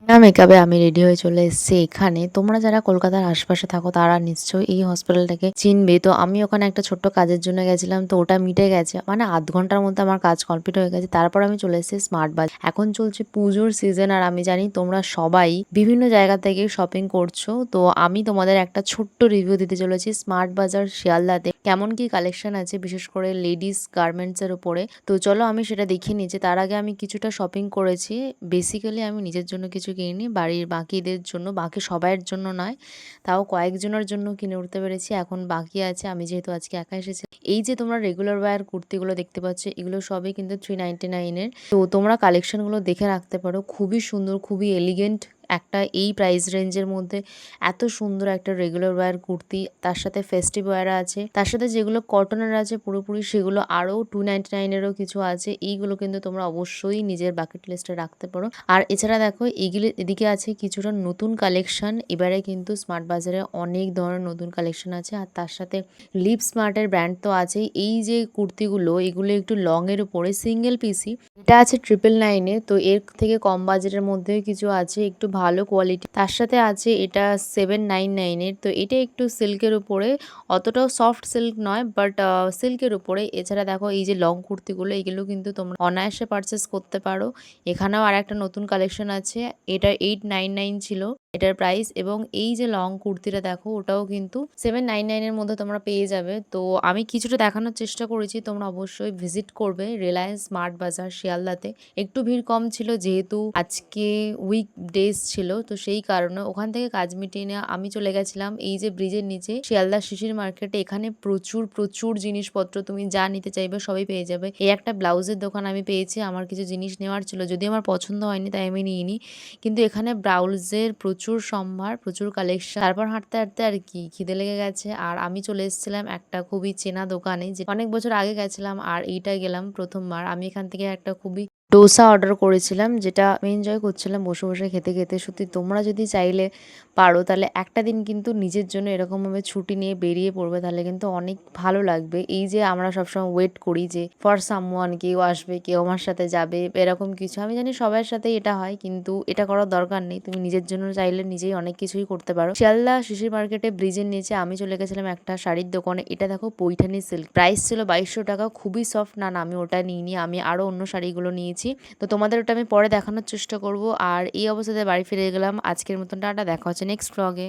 না মেকআপে আমি রেডি হয়ে চলে এসেছি এখানে। তোমরা যারা কলকাতার আশপাশে থাকো তারা নিশ্চয়ই এই হসপিটালটাকে চিনবে। তো আমি ওখানে একটা ছোট্ট কাজের জন্য গেছিলাম। তো ওটা মিটে গেছে। মানে ০.৫ ঘন্টার মধ্যে আমার কাজ কমপ্লিট হয়ে গেছে। তারপর আমি চলে এসেছি স্মার্ট বাজার। এখন চলছে পুজোর সিজন আর আমি জানি তোমরা সবাই বিভিন্ন জায়গা থেকে শপিং করছো। তো আমি তোমাদের একটা ছোট্ট রিভিউ দিতে চলেছি স্মার্ট বাজার শিয়ালদাতে কেমন কি কালেকশন আছে, বিশেষ করে লেডিস গার্মেন্টস এর উপরে। তো চলো আমি সেটা দেখিয়ে নিচ্ছি। তার আগে আমি কিছুটা শপিং করেছি। বেসিক্যালি আমি নিজের জন্য কিছু কিনিনি, বাড়ির বাকিদের জন্য, বাকি সবাইয়ের জন্য নয়, তাও কয়েকজনের জন্য কিনে উঠতে পেরেছি। এখন বাকি আছে, আমি যেহেতু আজকে একা এসেছি। এই যে তোমরা রেগুলার ওয়্যার কুর্তিগুলো দেখতে পাচ্ছ, এগুলো সবই কিন্তু 399 এর। তো তোমরা কালেকশনগুলো দেখে রাখতে পারো। খুবই সুন্দর, খুবই এলিগেন্ট একটা এই প্রাইস রেঞ্জের মধ্যে এত সুন্দর একটা রেগুলার ওয়্যার কুর্তি, তার সাথে ফেস্টিভ ওয়্যার আছে, তার সাথে যেগুলো কটনের আছে পুরোপুরি সেগুলো আরও 299 এরও কিছু আছে। এইগুলো কিন্তু তোমরা অবশ্যই নিজের বাকেট লিস্টে রাখতে পারো। আর এছাড়া দেখো এইগুলো এদিকে আছে কিছুটা নতুন কালেকশন। এবারে কিন্তু স্মার্ট বাজারে অনেক ধরনের নতুন কালেকশন আছে। আর তার সাথে লিপ স্মার্টের ব্র্যান্ড তো আছেই। এই যে কুর্তিগুলো, এগুলো একটু লং এর উপরে সিঙ্গেল পিসি, এটা আছে 999 এ। তো এর থেকে কম বাজেটের মধ্যে কিছু আছে একটু ভালো কোয়ালিটি। তার সাথে আছে এটা 799 এর। তো এটা একটু সিল্কের উপরে, অতটাও সফট সিল্ক নয়, বাট সিল্কের উপরে। এছাড়া দেখো এই যে লং কুর্তিগুলো, এগুলো কিন্তু তোমরা অনায়াসে পারচেস করতে পারো। এখানেও আর একটা নতুন কালেকশন আছে। এটা 899 ছিল এটার প্রাইস। এবং এই যে লং কুর্তিটা দেখো, ওটাও কিন্তু 799 এর মধ্যে তোমরা পেয়ে যাবে। তো আমি কিছুটা দেখানোর চেষ্টা করেছি, তোমরা অবশ্যই ভিজিট করবে রিলায়েন্স স্মার্ট বাজার শিয়ালদাতে। একটু ভিড় কম ছিল যেহেতু আজকে উইক ডেজ ছিল, তো সেই কারণে ওখান থেকে কাজ মিটিয়ে নিয়ে আমি চলে গেছিলাম এই যে ব্রিজের নিচে শিয়ালদা শিশির মার্কেটে। এখানে প্রচুর প্রচুর জিনিসপত্র, তুমি যা নিতে চাইবে সবই পেয়ে যাবে। এই একটা ব্লাউজের দোকান আমি পেয়েছি, আমার কিছু জিনিস নেওয়ার ছিল, যদি আমার পছন্দ হয়নি তাই আমি নিইনি। কিন্তু এখানে ব্লাউজের প্রচুর সম্ভার, প্রচুর কালেকশন। তারপর হাঁটতে হাঁটতে আর কি খিদে লেগে গেছে, আর আমি চলে এসেছিলাম একটা খুবই চেনা দোকানে, যে অনেক বছর আগে গেছিলাম আর এইটা গেলাম প্রথমবার। আমি এখান থেকে একটা খুবই ডোসা অর্ডার করেছিলাম, যেটা আমি এনজয় করছিলাম বসে বসে খেতে খেতে। সত্যি তোমরা যদি চাইলে পারো তাহলে একটা দিন কিন্তু নিজের জন্য এরকমভাবে ছুটি নিয়ে বেরিয়ে পড়বে, তাহলে কিন্তু অনেক ভালো লাগবে। এই যে আমরা সবসময় ওয়েট করি যে ফর সামওয়ান, কেউ আসবে, কেউ আমার সাথে যাবে, এরকম কিছু। আমি জানি সবার সাথেই এটা হয়, কিন্তু এটা করার দরকার নেই। তুমি নিজের জন্য চাইলে নিজেই অনেক কিছুই করতে পারো। শিয়ালদা শিশির মার্কেটে ব্রিজের নিচে আমি চলে গেছিলাম একটা শাড়ির দোকানে। এটা দেখো পৈঠানি সিল্ক, প্রাইস ছিল 2200 টাকা। খুবই সফট। না না, আমি ওটা নিইনি, আমি আরও অন্য শাড়িগুলো নিয়েছি। তো তোমাদের ওটা আমি পরে দেখানোর চেষ্টা করব। আর এই অবস্থাতে বাড়ি ফিরে গেলাম আজকের মতন। টাটা, দেখা হচ্ছে নেক্সট ব্লগে।